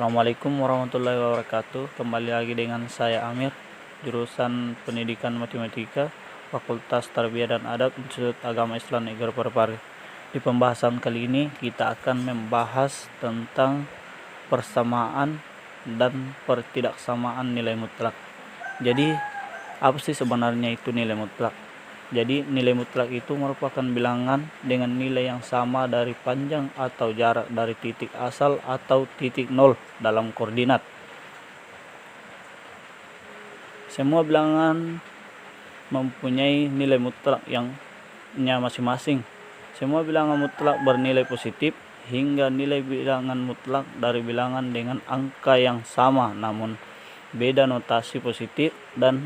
Assalamualaikum warahmatullahi wabarakatuh. Kembali lagi dengan saya Amir, jurusan Pendidikan Matematika, Fakultas Tarbiyah dan Adab, Institut Agama Islam Negeri Parepare. Di pembahasan kali ini kita akan membahas tentang persamaan dan pertidaksamaan nilai mutlak. Jadi, apa sih sebenarnya itu nilai mutlak? Jadi nilai mutlak itu merupakan bilangan dengan nilai yang sama dari panjang atau jarak dari titik asal atau titik nol dalam koordinat. Semua bilangan mempunyai nilai mutlak yang masing-masing. Semua bilangan mutlak bernilai positif hingga nilai bilangan mutlak dari bilangan dengan angka yang sama namun beda notasi positif dan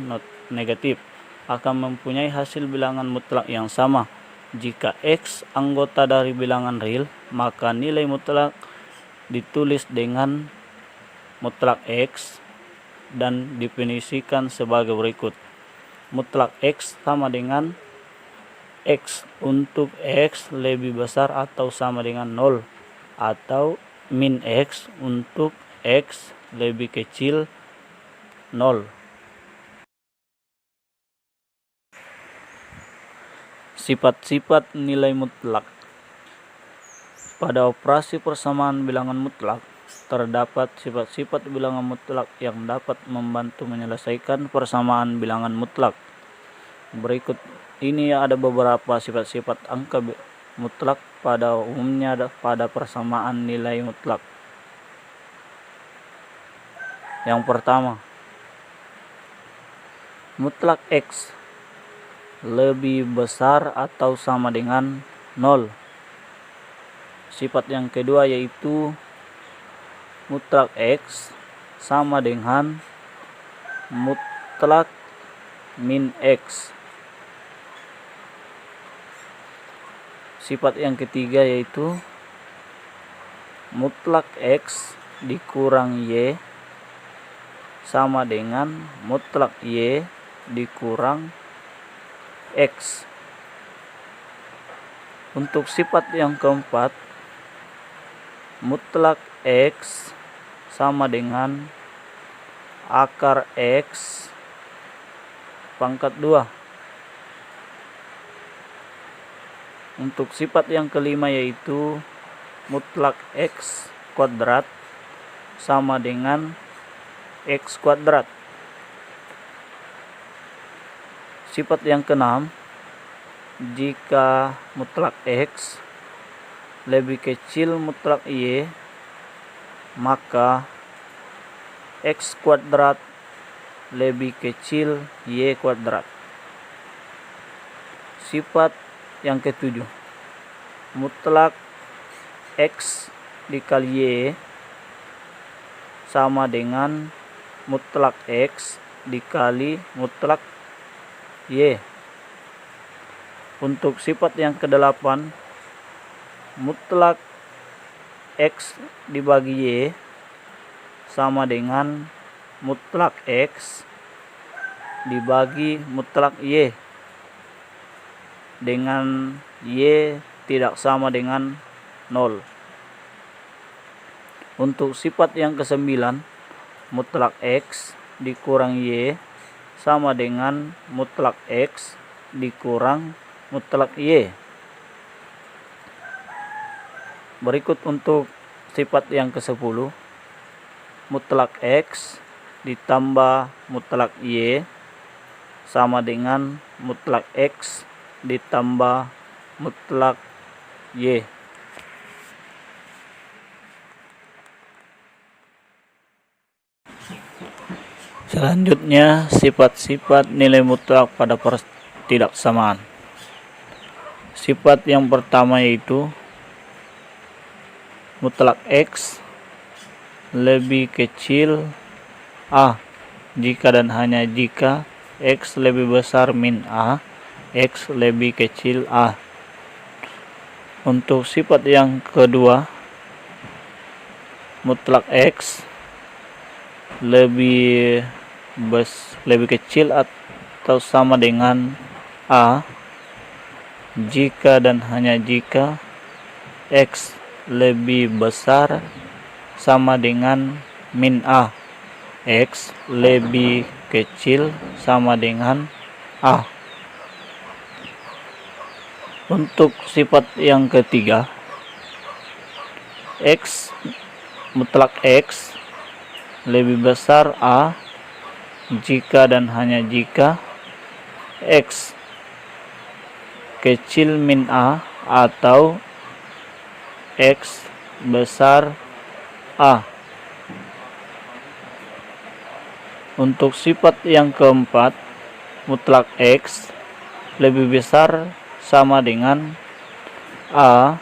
negatif akan mempunyai hasil bilangan mutlak yang sama. Jika X anggota dari bilangan real, maka nilai mutlak ditulis dengan mutlak X dan definisikan sebagai berikut. Mutlak X sama dengan X untuk X lebih besar atau sama dengan 0 atau min X untuk X lebih kecil 0. Sifat-sifat nilai mutlak. Pada operasi persamaan bilangan mutlak, terdapat sifat-sifat bilangan mutlak yang dapat membantu menyelesaikan persamaan bilangan mutlak. Berikut ini ada beberapa sifat-sifat angka mutlak pada umumnya pada persamaan nilai mutlak. Yang pertama, mutlak X lebih besar atau sama dengan 0. Sifat yang kedua yaitu mutlak X sama dengan mutlak min X. Sifat yang ketiga yaitu mutlak X dikurang Y sama dengan mutlak Y dikurang X. Untuk sifat yang keempat, mutlak X sama dengan akar X pangkat 2. Untuk sifat yang kelima yaitu mutlak X kuadrat sama dengan X kuadrat. Sifat yang keenam, jika mutlak X lebih kecil mutlak Y, maka X kuadrat lebih kecil Y kuadrat. Sifat yang ketujuh, mutlak X dikali Y sama dengan mutlak X dikali mutlak Y. Untuk sifat yang kedelapan, mutlak X dibagi Y sama dengan mutlak X dibagi mutlak Y dengan Y tidak sama dengan 0. Untuk sifat yang kesembilan, mutlak X dikurang Y sama dengan mutlak X dikurang mutlak Y. Berikut untuk sifat yang ke-10, mutlak X ditambah mutlak Y sama dengan mutlak X ditambah mutlak Y. Selanjutnya, sifat-sifat nilai mutlak pada pertidaksamaan. Sifat yang pertama yaitu mutlak X lebih kecil A jika dan hanya jika X lebih besar min A, X lebih kecil A. Untuk sifat yang kedua, mutlak X lebih kecil atau sama dengan A jika dan hanya jika X lebih besar sama dengan min A. X lebih kecil sama dengan A. Untuk sifat yang ketiga, X mutlak X lebih besar A jika dan hanya jika X kecil min A atau X besar A. Untuk sifat yang keempat, mutlak X lebih besar sama dengan A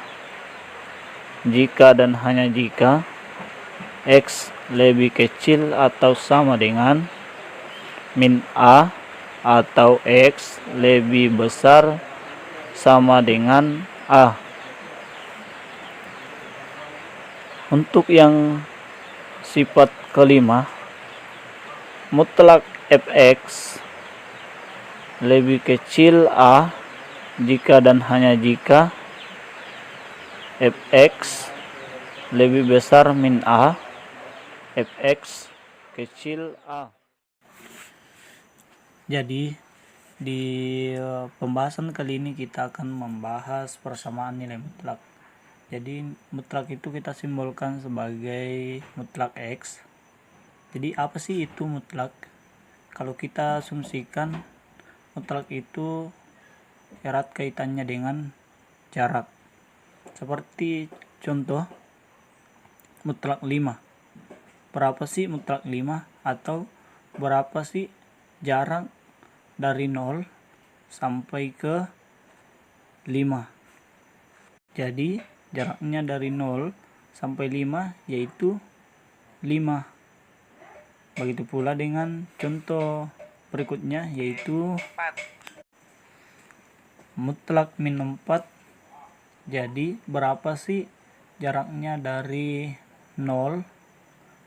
jika dan hanya jika X lebih kecil atau sama dengan min A atau X lebih besar sama dengan A. Untuk yang sifat kelima, mutlak Fx lebih kecil A jika dan hanya jika Fx lebih besar min A, Fx kecil A. Jadi di pembahasan kali ini kita akan membahas persamaan nilai mutlak. Jadi mutlak itu kita simbolkan sebagai mutlak X. Jadi apa sih itu mutlak? Kalau kita asumsikan, mutlak itu erat kaitannya dengan jarak. Seperti contoh mutlak 5. Berapa sih mutlak 5? Atau berapa sih jarak dari 0 sampai ke 5? Jadi jaraknya dari 0 sampai 5 yaitu 5. Begitu pula dengan contoh berikutnya yaitu mutlak min 4. Jadi berapa sih jaraknya dari 0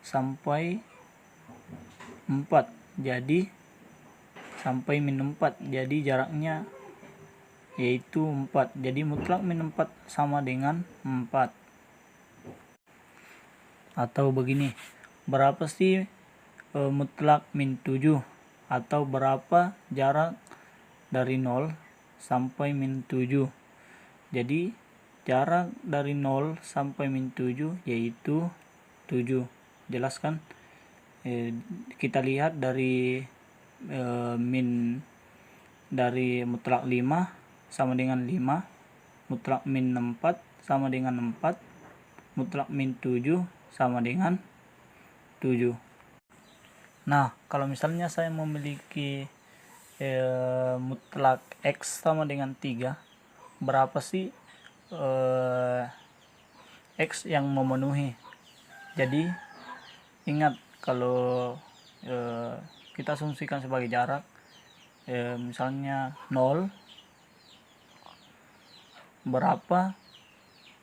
sampai 4? Jadi sampai min 4. Jadi jaraknya yaitu 4. Jadi mutlak min 4 sama dengan 4. Atau begini, berapa sih mutlak min 7? Atau berapa jarak dari 0 sampai min 7? Jadi jarak dari 0 sampai min 7 yaitu 7. Jelas kan? Kita lihat dari min dari mutlak 5 sama dengan 5, mutlak min 4 sama dengan 4, mutlak min 7 sama dengan 7. Nah, kalau misalnya saya memiliki mutlak X sama dengan 3, berapa sih X yang memenuhi? Jadi ingat, kalau kita asumsikan sebagai jarak, misalnya 0, berapa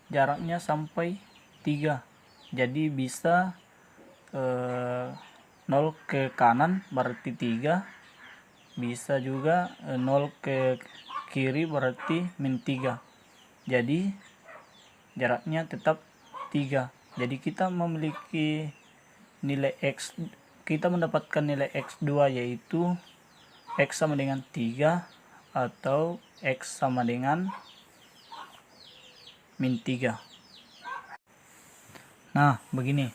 jaraknya sampai 3? Jadi bisa 0 ke kanan berarti 3, bisa juga 0 ke kiri berarti min 3. Jadi jaraknya tetap 3. Jadi kita memiliki nilai X, kita mendapatkan nilai X2 yaitu X sama dengan 3 atau X sama dengan min 3. Nah, begini.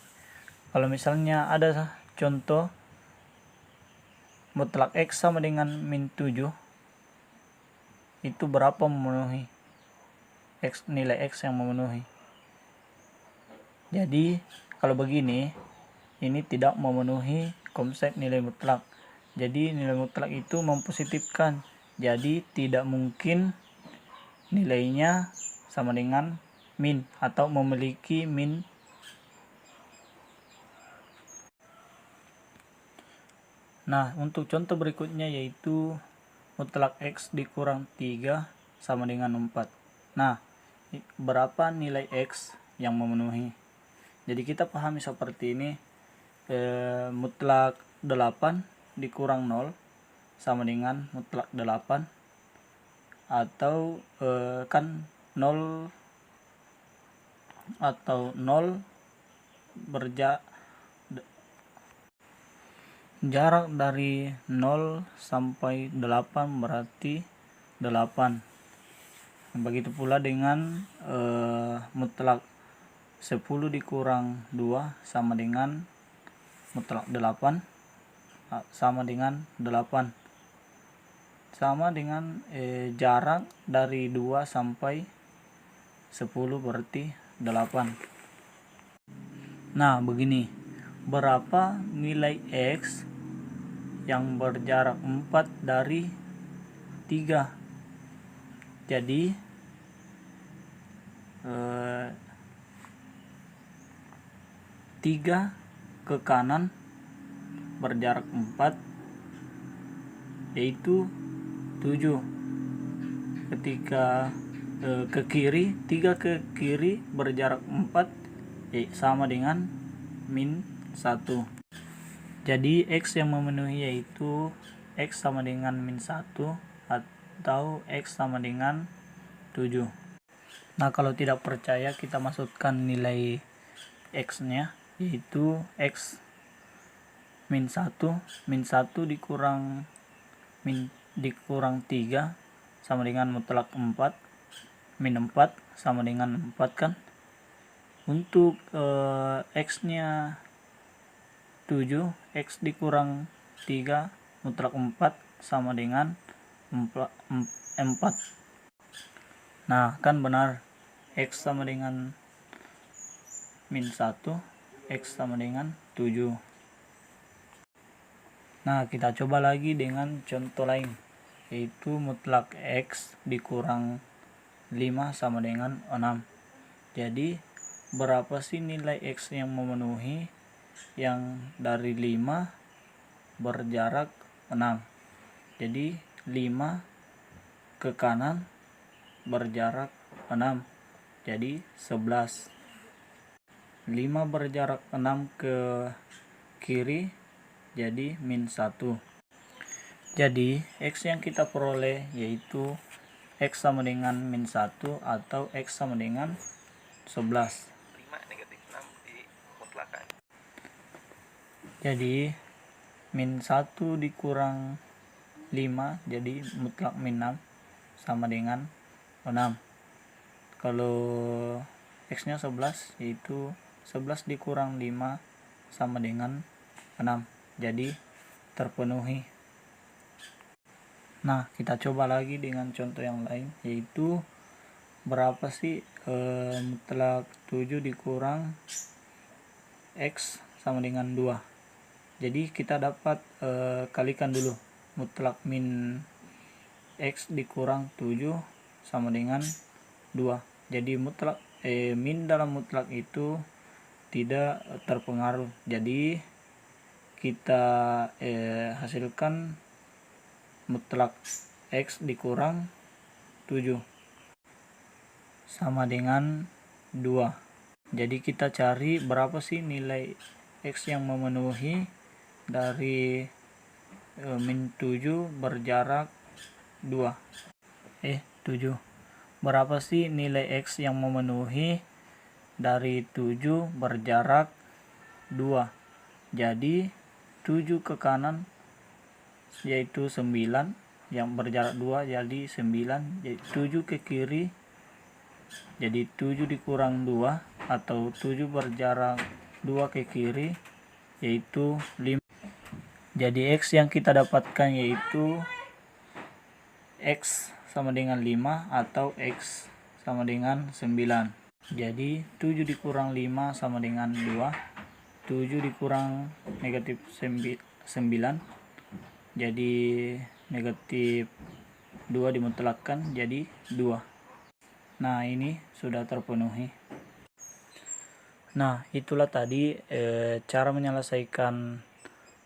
Kalau misalnya ada contoh mutlak X sama dengan min 7, itu berapa memenuhi? Nilai X yang memenuhi. Jadi, kalau begini, ini tidak memenuhi konsep nilai mutlak. Jadi, nilai mutlak itu mempositifkan. Jadi, tidak mungkin nilainya sama dengan min atau memiliki min. Nah, untuk contoh berikutnya yaitu mutlak X dikurang 3 sama dengan 4. Nah, berapa nilai X yang memenuhi? Jadi kita pahami seperti ini, mutlak 8 dikurang 0 sama dengan mutlak 8, atau kan 0 atau 0 Jarak dari 0 sampai 8 berarti 8. Begitu pula dengan mutlak 10 dikurang 2 sama dengan mutlak 8 sama dengan 8. Sama dengan jarak dari 2 sampai 10 berarti 8. Nah, begini. Berapa nilai X yang berjarak 4 dari 3? Jadi 3 ke kanan berjarak 4 yaitu 7. Ketika ke kiri, 3 ke kiri berjarak 4 sama dengan min 1. Jadi X yang memenuhi yaitu X sama dengan min 1 atau X sama dengan 7. Nah, kalau tidak percaya kita masukkan nilai X nya yaitu X min 1 dikurang 3 sama dengan mutlak 4, min 4 sama dengan 4 kan. Untuk X nya 7, X dikurang 3 mutlak 4 sama dengan 4. Nah, kan benar, X sama dengan min 1, X sama dengan 7. Nah, kita coba lagi dengan contoh lain, yaitu mutlak X dikurang 5 sama dengan 6. Jadi berapa sih nilai X yang memenuhi yang dari 5 berjarak 6? Jadi 5 ke kanan berjarak 6, jadi 11. 5 berjarak 6 ke kiri jadi min 1. Jadi X yang kita peroleh yaitu X sama dengan min 1 atau X sama dengan 11. 5 negatif 6 dimutlakan. Jadi min 1 dikurang 5 jadi mutlak min 6 sama dengan 6. Kalau X nya 11 yaitu 11 dikurang 5 sama dengan 6, jadi terpenuhi. Nah, kita coba lagi dengan contoh yang lain, yaitu berapa sih mutlak 7 dikurang X sama dengan 2. Jadi kita dapat kalikan dulu. Mutlak min X dikurang 7 sama dengan 2. Jadi mutlak min dalam mutlak itu tidak terpengaruh. Jadi kita hasilkan mutlak X dikurang 7 sama dengan 2. Jadi kita cari berapa sih nilai X yang memenuhi dari min 7 berjarak 2. 7. Berapa sih nilai X yang memenuhi dari 7 berjarak 2? Jadi 7 ke kanan yaitu 9, yang berjarak 2 jadi 9. Jadi 7 ke kiri jadi 7 dikurang 2 atau 7 berjarak 2 ke kiri yaitu 5. Jadi X yang kita dapatkan yaitu X sama dengan 5 atau X sama dengan 9. Jadi 7 dikurang 5 sama dengan 2. 7 dikurang negatif 9 jadi negatif 2 dimutlakkan jadi 2. Nah, ini sudah terpenuhi. Nah, itulah tadi cara menyelesaikan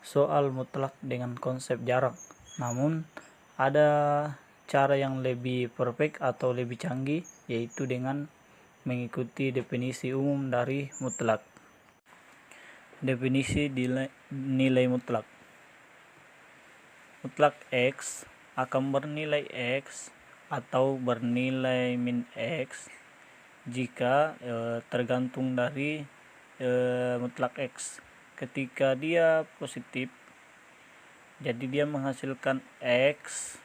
soal mutlak dengan konsep jarak. Namun ada cara yang lebih perfect atau lebih canggih, yaitu dengan mengikuti definisi umum dari mutlak. Definisi nilai mutlak. Mutlak X akan bernilai X atau bernilai min X jika tergantung dari mutlak X. Ketika dia positif Jadi dia menghasilkan X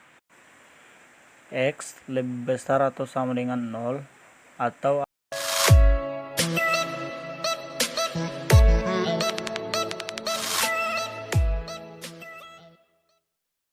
lebih besar atau sama dengan 0 atau